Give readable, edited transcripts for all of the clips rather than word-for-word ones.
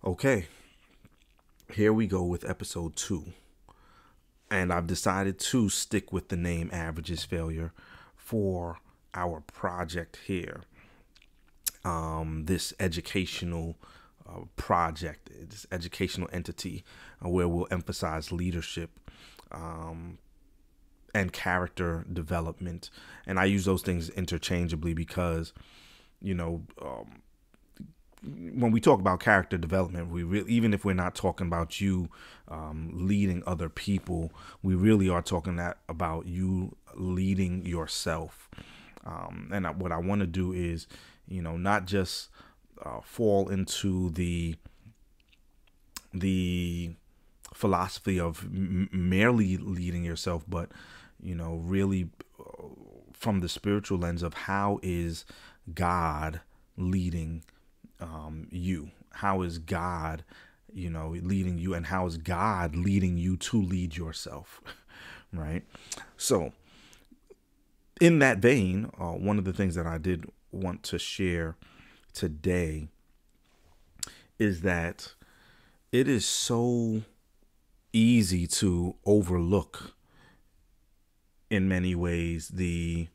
Okay, here we go with episode 2. And I've decided to stick with the name Average is Failure for our project here. This educational project, this educational entity where we'll emphasize leadership and character development. And I use those things interchangeably because, you know, when we talk about character development, we really, even if we're not talking about you leading other people, we really are talking about you leading yourself. What I want to do is, not just fall into the philosophy of merely leading yourself, but really from the spiritual lens of how is God leading you? How is God, leading you, and how is God leading you to lead yourself? Right. So, in that vein, one of the things that I did want to share today is that it is so easy to overlook, in many ways, the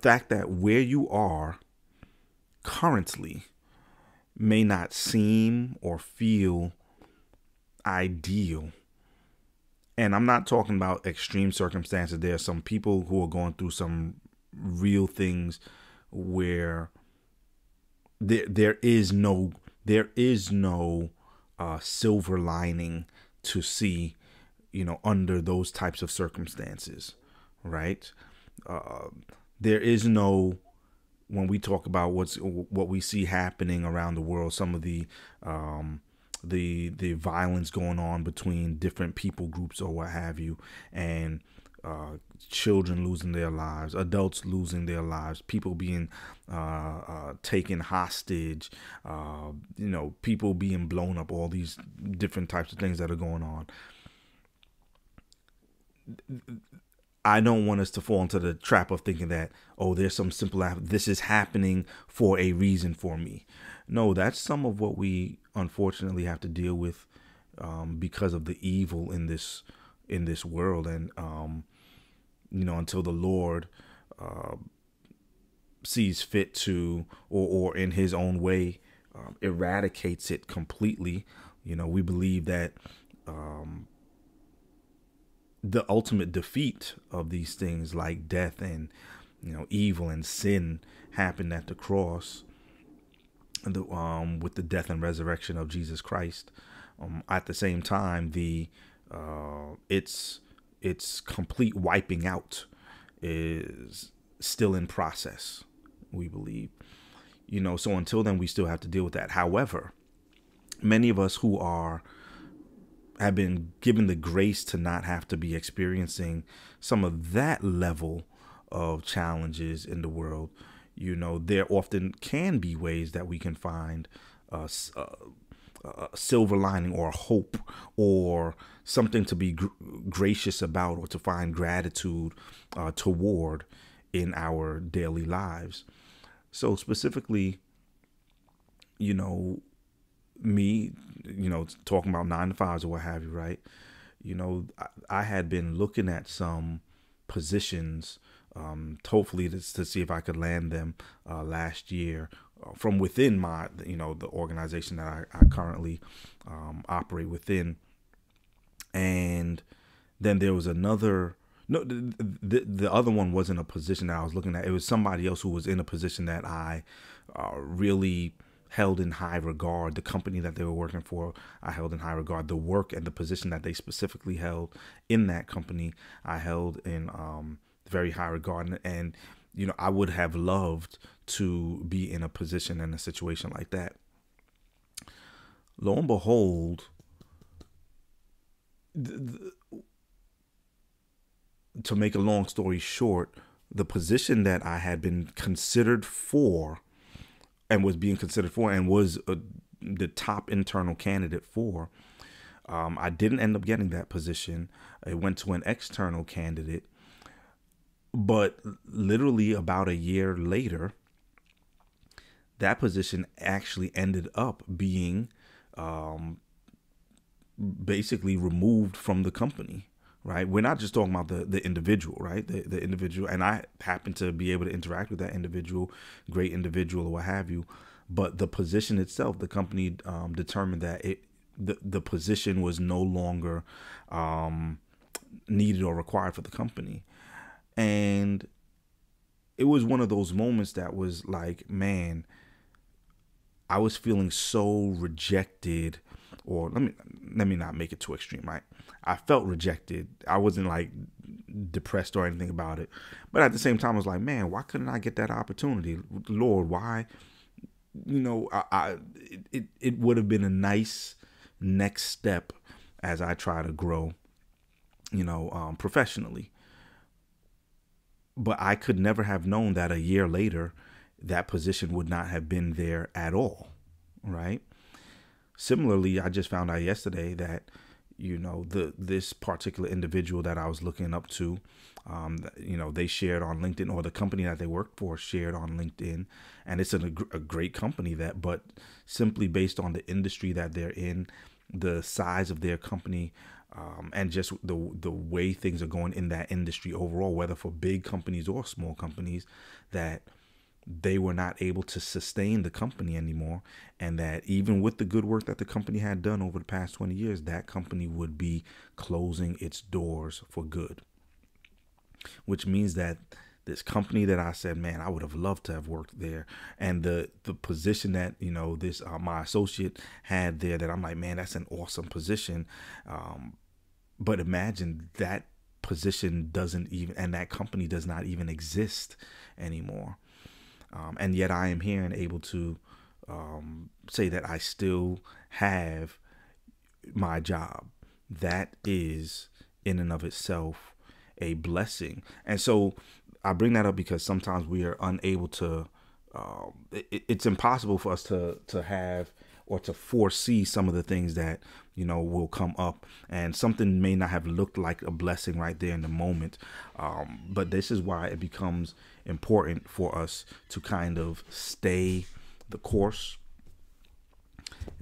fact that where you are currently may not seem or feel ideal. And I'm not talking about extreme circumstances. There are some people who are going through some real things where there is no silver lining to see, under those types of circumstances, right? There is no, when we talk about what we see happening around the world, some of the violence going on between different people groups or what have you, and children losing their lives, adults losing their lives, people being taken hostage, people being blown up, all these different types of things that are going on. I don't want us to fall into the trap of thinking that, oh, there's some simple, this is happening for a reason for me. No, that's some of what we unfortunately have to deal with because of the evil in this world, and until the Lord sees fit to, or in His own way eradicates it completely. We believe that the ultimate defeat of these things like death and evil and sin happened at the cross, with the death and resurrection of Jesus Christ. At the same time, its complete wiping out is still in process, we believe. So until then, we still have to deal with that. However, many of us who have been given the grace to not have to be experiencing some of that level of challenges in the world, there often can be ways that we can find a silver lining or hope or something to be gracious about, or to find gratitude toward in our daily lives. So specifically, me, talking about 9 to 5s or what have you, right? I had been looking at some positions, hopefully to see if I could land them last year from within the organization that I currently operate within. And then there was another. No, the other one wasn't a position that I was looking at. It was somebody else who was in a position that I really held in high regard. The company that they were working for, I held in high regard. The work and the position that they specifically held in that company, I held in very high regard. And I would have loved to be in a position in a situation like that. Lo and behold, to make a long story short, the position that I had been considered for and was being considered for and was the top internal candidate for, I didn't end up getting that position. It went to an external candidate. But literally about a year later, that position actually ended up being um, basically removed from the company, right? We're not just talking about the individual, right? The individual, and I happen to be able to interact with that individual, great individual or what have you, but the position itself, the company determined that the position was no longer needed or required for the company. And it was one of those moments that was like, man, I was feeling so rejected, or let me not make it too extreme, right? I felt rejected. I wasn't like depressed or anything about it, but at the same time, I was like, man, why couldn't I get that opportunity? Lord, why? It would have been a nice next step as I try to grow, professionally. But I could never have known that a year later, that position would not have been there at all, right? Similarly, I just found out yesterday that this particular individual that I was looking up to, they shared on LinkedIn, or the company that they work for shared on LinkedIn, and it's a great company but simply based on the industry that they're in, the size of their company, and just the way things are going in that industry overall, whether for big companies or small companies, that they were not able to sustain the company anymore. And that even with the good work that the company had done over the past 20 years, that company would be closing its doors for good. Which means that this company that I said, man, I would have loved to have worked there, and the position that this my associate had there, that I'm like, man, that's an awesome position. But imagine that position doesn't even, and that company does not even exist anymore. And yet I am here and able to say that I still have my job. That is in and of itself a blessing. And so I bring that up because sometimes we are unable to, it's impossible for us to have or to foresee some of the things that will come up, and something may not have looked like a blessing right there in the moment, but this is why it becomes important for us to kind of stay the course.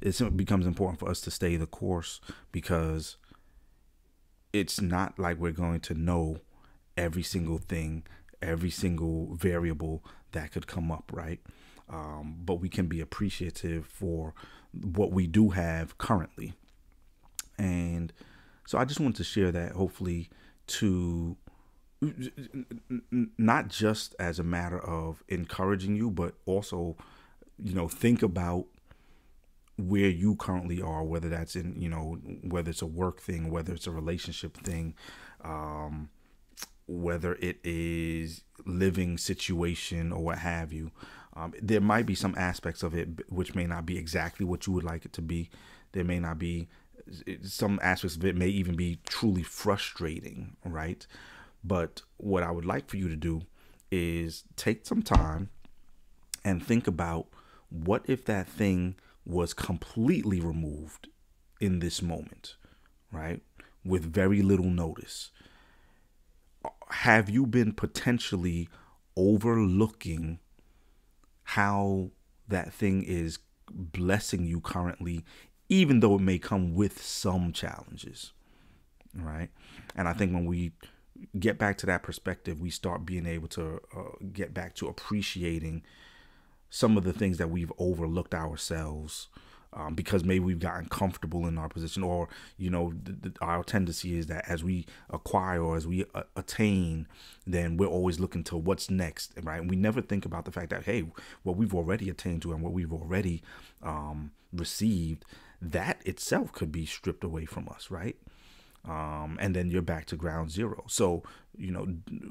It becomes important for us to stay the course, because it's not like we're going to know every single thing, every single variable that could come up, right? But we can be appreciative for what we do have currently. And so I just wanted to share that, hopefully, to not just as a matter of encouraging you, but also, think about where you currently are, whether that's in, whether it's a work thing, whether it's a relationship thing, whether it is living situation or what have you. There might be some aspects of it which may not be exactly what you would like it to be. There may not be, some aspects of it may even be truly frustrating, right? But what I would like for you to do is take some time and think about, what if that thing was completely removed in this moment, right? With very little notice. Have you been potentially overlooking how that thing is blessing you currently, even though it may come with some challenges, right? And I think when we get back to that perspective, we start being able to get back to appreciating some of the things that we've overlooked ourselves, because maybe we've gotten comfortable in our position, or our tendency is that as we acquire or as we attain, then we're always looking to what's next, right? And we never think about the fact that, hey, what we've already attained to and what we've already received, that itself could be stripped away from us, right? And then you're back to ground zero. So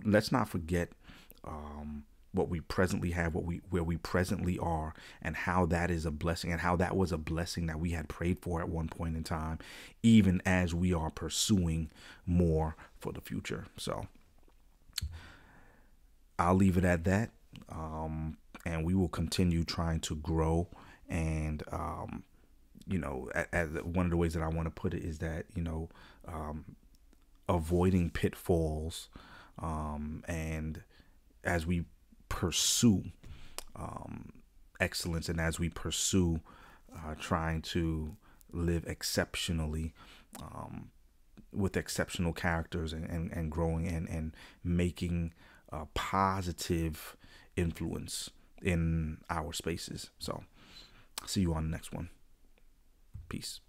let's not forget what we presently have, where we presently are, and how that is a blessing, and how that was a blessing that we had prayed for at one point in time, even as we are pursuing more for the future. So I'll leave it at that, and we will continue trying to grow. And as one of the ways that I want to put it is that avoiding pitfalls, and as we pursue excellence, and as we pursue trying to live exceptionally, with exceptional characters, and growing and making a positive influence in our spaces. So see you on the next one. Peace.